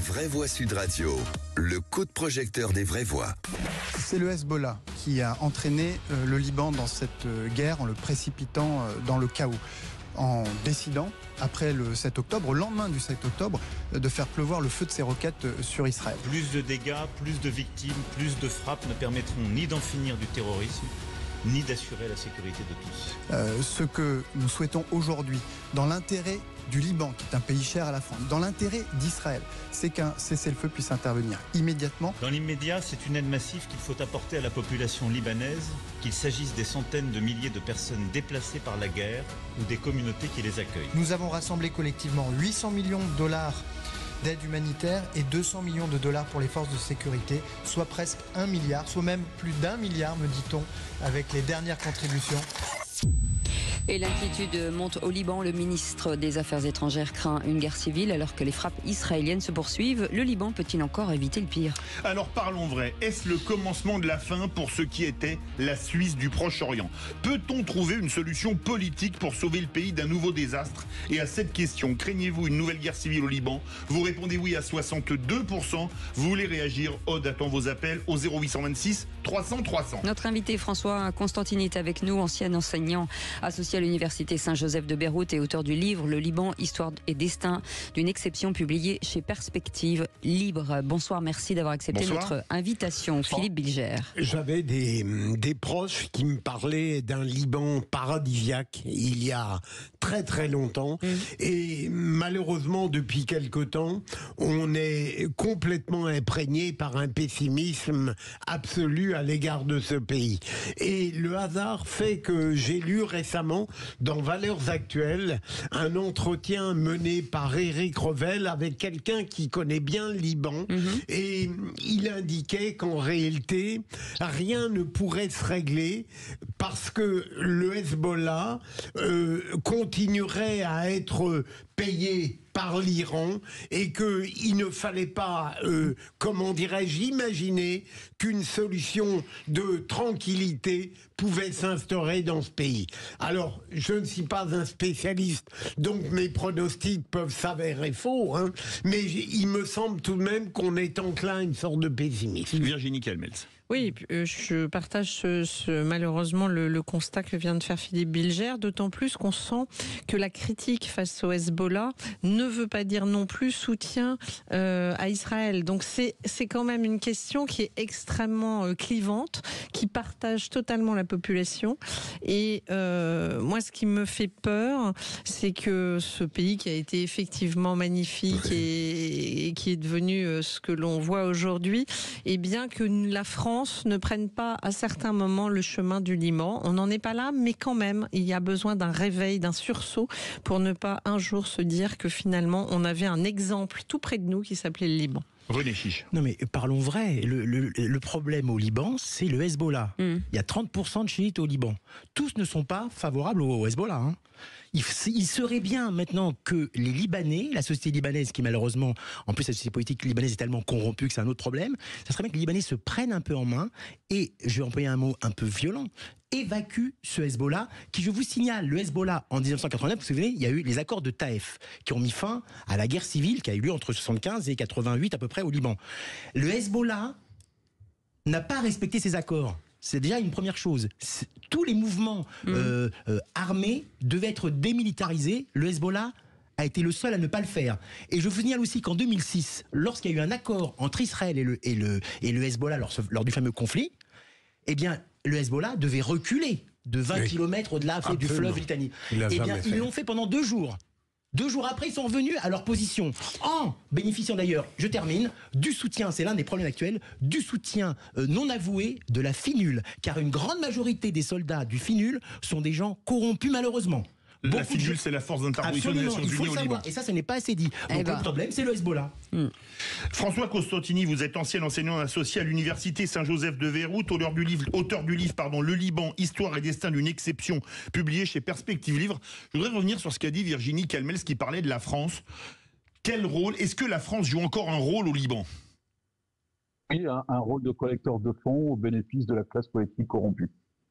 Vraies Voix Sud Radio, le coup de projecteur des vraies voix. C'est le Hezbollah qui a entraîné le Liban dans cette guerre en le précipitant dans le chaos, en décidant, après le 7 octobre, au lendemain du 7 octobre, de faire pleuvoir le feu de ses roquettes sur Israël. Plus de dégâts, plus de victimes, plus de frappes ne permettront ni d'en finir du terrorisme, ni d'assurer la sécurité de tous. Ce que nous souhaitons aujourd'hui, dans l'intérêt du Liban, qui est un pays cher à la France, dans l'intérêt d'Israël, c'est qu'un cessez-le-feu puisse intervenir immédiatement. Dans l'immédiat, c'est une aide massive qu'il faut apporter à la population libanaise, qu'il s'agisse des centaines de milliers de personnes déplacées par la guerre ou des communautés qui les accueillent. Nous avons rassemblé collectivement 800 millions de dollars d'aide humanitaire et 200 millions de dollars pour les forces de sécurité, soit presque 1 milliard, soit même plus d'1 milliard, me dit-on, avec les dernières contributions. Et l'inquiétude monte au Liban. Le ministre des Affaires étrangères craint une guerre civile alors que les frappes israéliennes se poursuivent. Le Liban peut-il encore éviter le pire ? Alors parlons vrai, est-ce le commencement de la fin pour ce qui était la Suisse du Proche-Orient ? Peut-on trouver une solution politique pour sauver le pays d'un nouveau désastre ? Et à cette question, craignez-vous une nouvelle guerre civile au Liban ? Vous répondez oui à 62%. Vous voulez réagir ? Aude attend vos appels au 0826 300 300. Notre invité François Constantini est avec nous, ancien enseignant associé à l'université Saint-Joseph de Beyrouth et auteur du livre Le Liban, Histoire et Destin d'une exception publié chez Perspective Libre. Bonsoir, merci d'avoir accepté notre invitation. Philippe Bilger. J'avais des proches qui me parlaient d'un Liban paradisiaque il y a très très longtemps et malheureusement depuis quelque temps on est complètement imprégné par un pessimisme absolu à l'égard de ce pays. Et le hasard fait que j'ai lu récemment dans Valeurs Actuelles un entretien mené par Éric Revel avec quelqu'un qui connaît bien le Liban et il indiquait qu'en réalité rien ne pourrait se régler parce que le Hezbollah continuerait à être payé par l'Iran et qu'il ne fallait pas, comment dirais-je, imaginer qu'une solution de tranquillité pouvait s'instaurer dans ce pays. Alors, je ne suis pas un spécialiste, donc mes pronostics peuvent s'avérer faux, mais il me semble tout de même qu'on est enclin à une sorte de pessimisme. Virginie Calmels. Oui, je partage malheureusement le constat que vient de faire Philippe Bilger, d'autant plus qu'on sent que la critique face au Hezbollah ne veut pas dire non plus soutien à Israël. Donc c'est quand même une question qui est extrêmement clivante, qui partage totalement la population. Et moi, ce qui me fait peur, c'est que ce pays qui a été effectivement magnifique et qui est devenu ce que l'on voit aujourd'hui, eh bien que la France ne prenne pas à certains moments le chemin du Liban. On n'en est pas là, mais quand même, il y a besoin d'un réveil, d'un sursaut pour ne pas un jour se dire que finalement on avait un exemple tout près de nous qui s'appelait le Liban. René Chiche. Non mais parlons vrai, le problème au Liban, c'est le Hezbollah. Il y a 30% de chiites au Liban. Tous ne sont pas favorables au Hezbollah. Il serait bien maintenant que les Libanais, la société libanaise qui malheureusement, en plus la société politique libanaise est tellement corrompue que c'est un autre problème, ça serait bien que les Libanais se prennent un peu en main et, je vais employer un mot un peu violent, évacue ce Hezbollah, qui, je vous signale, le Hezbollah, en 1989, vous vous souvenez, il y a eu les accords de Taïf, qui ont mis fin à la guerre civile qui a eu lieu entre 75 et 88 à peu près au Liban. Le Hezbollah n'a pas respecté ces accords. C'est déjà une première chose. Tous les mouvements armés devaient être démilitarisés. Le Hezbollah a été le seul à ne pas le faire. Et je vous signale aussi qu'en 2006, lorsqu'il y a eu un accord entre Israël et le Hezbollah lors du fameux conflit, eh bien, le Hezbollah devait reculer de 20 km au-delà du fleuve Litanie. Eh bien, ils l'ont fait pendant 2 jours. 2 jours après, ils sont revenus à leur position, en bénéficiant d'ailleurs, je termine, du soutien, c'est l'un des problèmes actuels, du soutien non avoué de la FINUL, car une grande majorité des soldats du FINUL sont des gens corrompus malheureusement. La FINUL, c'est la force d'interposition des Nations Unies au Liban. Et ça, ce n'est pas assez dit. Donc le problème, c'est le Hezbollah. François Constantini, vous êtes ancien enseignant associé à l'université Saint-Joseph de Beyrouth, auteur du livre Le Liban, Histoire et Destin d'une exception, publié chez Perspective Livre. Je voudrais revenir sur ce qu'a dit Virginie Calmels, qui parlait de la France. Quel rôle ? Est-ce que la France joue encore un rôle au Liban ? Oui, un rôle de collecteur de fonds au bénéfice de la classe politique corrompue.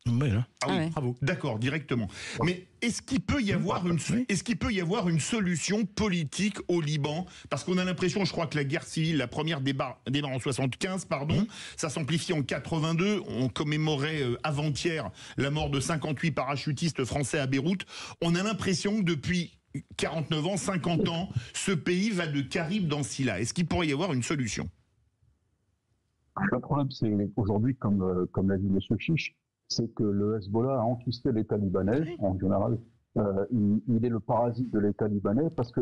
Ouais, hein. Ah oui, ouais. Bravo. d'accord, directement. Mais est-ce qu'il peut y avoir une solution politique au Liban? Parce qu'on a l'impression, je crois que la guerre civile, la première démarre en 75, pardon, ça s'amplifie en 82. On commémorait avant-hier la mort de 58 parachutistes français à Beyrouth. On a l'impression que depuis 49 ans, 50 ans, ce pays va de Caraïbes dans Scylla. Est-ce qu'il pourrait y avoir une solution? Le problème, c'est aujourd'hui, comme l'a dit M. Chiche, c'est que le Hezbollah a enquisté l'État libanais, en général. Il est le parasite de l'État libanais parce que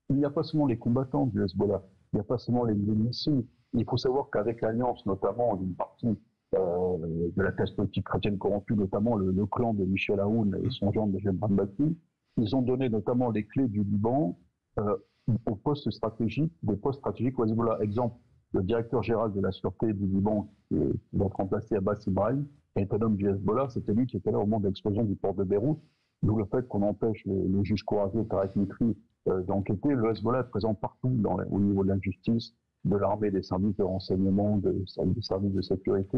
il n'y a pas seulement les combattants du Hezbollah, il n'y a pas seulement les missiles. Il faut savoir qu'avec l'alliance, notamment d'une partie de la classe politique chrétienne corrompue, notamment le clan de Michel Aoun et son gendre de Jean Baki, ils ont donné notamment les clés du Liban aux postes stratégiques, des postes stratégiques au Hezbollah. Exemple, le directeur général de la sûreté du Liban, qui va être remplacé Abbas Ibrahim, est un homme du Hezbollah. C'était lui qui était là au moment de l'explosion du port de Beyrouth. D'où le fait qu'on empêche les juges courageux, Tarek Mitri, d'enquêter. Le Hezbollah est présent partout au niveau de la justice, de l'armée, des services de renseignement, des services de sécurité.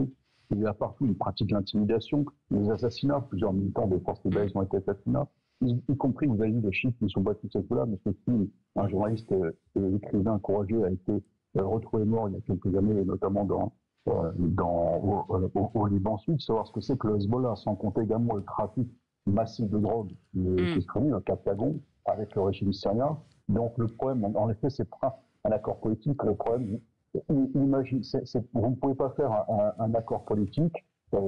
Il y a partout une pratique l'intimidation, les assassinats. Plusieurs militants des forces libanaises ont été assassinés. Y compris, vous avez vu des chiffres qui sont battus de Hezbollah, mais c'est un journaliste et écrivain courageux a été retrouvé mort il y a quelques années, notamment au Liban Sud, savoir ce que c'est que le Hezbollah, sans compter également le trafic massif de drogue qui se produit, un Captagon, avec le régime syrien. Donc le problème, en effet, c'est pas un accord politique. Le problème, imagine, vous ne pouvez pas faire un accord politique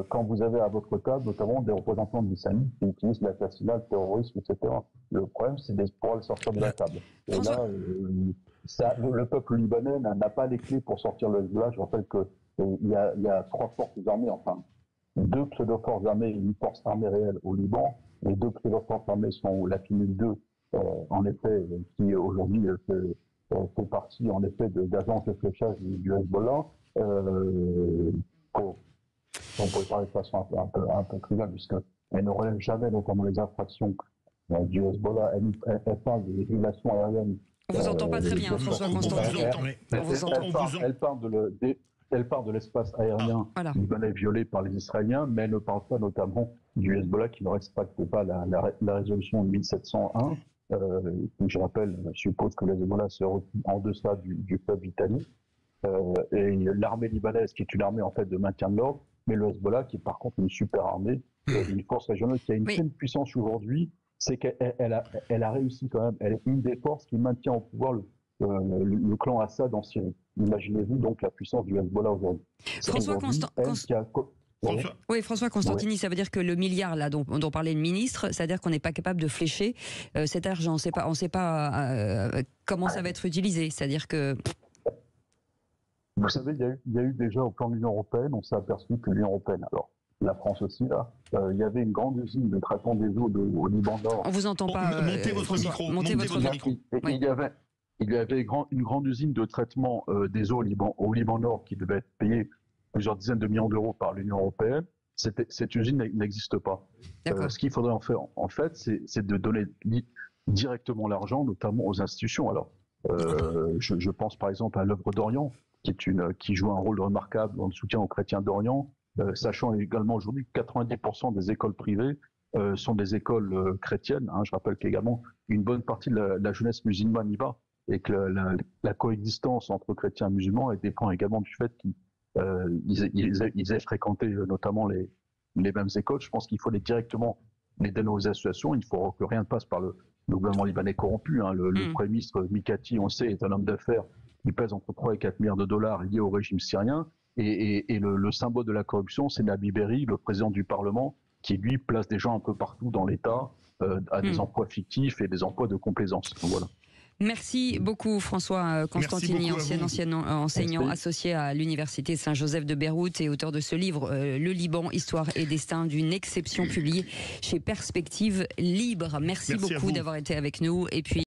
quand vous avez à votre table notamment des représentants de l'islamisme qui utilisent l'assassinat, le terrorisme, etc. Le problème, c'est de pouvoir le sortir de la table. Et là, le peuple libanais n'a pas les clés pour sortir le Hezbollah. Je rappelle qu'il y a 3 forces armées, enfin 2 pseudo-forces armées et une force armée réelle au Liban. Les 2 pseudo-forces armées sont la FINUL 2, en effet, qui aujourd'hui fait partie en effet d'agences de fléchage du Hezbollah. On peut parler de façon un peu triviale, puisqu'elle ne relève jamais notamment les infractions du Hezbollah. Elle parle des violations aériennes. On vous entend pas très bien, François Constantini. Elle parle de l'espace aérien libanais violé par les Israéliens, mais elle ne parle pas notamment du Hezbollah qui ne respecte pas la résolution 1701. Je rappelle, je suppose que le Hezbollah se retrouve en deçà du peuple italien. Et l'armée libanaise, qui est une armée en fait de maintien de l'ordre, mais le Hezbollah qui est par contre une super armée, une force régionale qui a une telle puissance aujourd'hui, c'est qu'elle a réussi quand même. Elle est une des forces qui maintient au pouvoir le clan Assad en Syrie. Imaginez-vous donc la puissance du Hezbollah aujourd'hui. François Constantini, ça veut dire que le milliard là dont parlait le ministre, c'est-à-dire qu'on n'est pas capable de flécher cet argent. On ne sait pas comment ça va être utilisé. C'est-à-dire que... Vous savez, il y a eu déjà au plan de l'Union européenne, on s'est aperçu que l'Union européenne, alors la France aussi là, il y avait une grande usine de traitement des eaux au Liban Nord. On vous entend pas. Montez votre micro. Il y avait une grande usine de traitement des eaux au Liban Nord qui devait être payée plusieurs dizaines de millions d'euros par l'Union européenne. Cette usine n'existe pas. Ce qu'il faudrait en fait, c'est de donner directement l'argent, notamment aux institutions. Alors, je pense par exemple à l'œuvre d'Orient, qui joue un rôle remarquable dans le soutien aux chrétiens d'Orient, sachant également aujourd'hui que 90% des écoles privées sont des écoles chrétiennes. Je rappelle qu'également une bonne partie de la jeunesse musulmane y va, et que la coexistence entre chrétiens et musulmans dépend également du fait qu'ils aient fréquenté notamment les mêmes écoles. Je pense qu'il faut directement les donner aux associations. Il faut que rien ne passe par le gouvernement libanais corrompu. Le Premier ministre Mikati, on le sait, est un homme d'affaires qui pèse entre 3 et 4 milliards de dollars liés au régime syrien. Et le symbole de la corruption, c'est Nabi Berri, le président du Parlement, qui lui place des gens un peu partout dans l'État à des emplois fictifs et des emplois de complaisance. Donc, voilà. Merci beaucoup François Constantini, ancien enseignant associé à l'Université Saint-Joseph de Beyrouth et auteur de ce livre Le Liban, Histoire et Destin d'une exception, publié chez Perspective Libre. Merci beaucoup d'avoir été avec nous. Et puis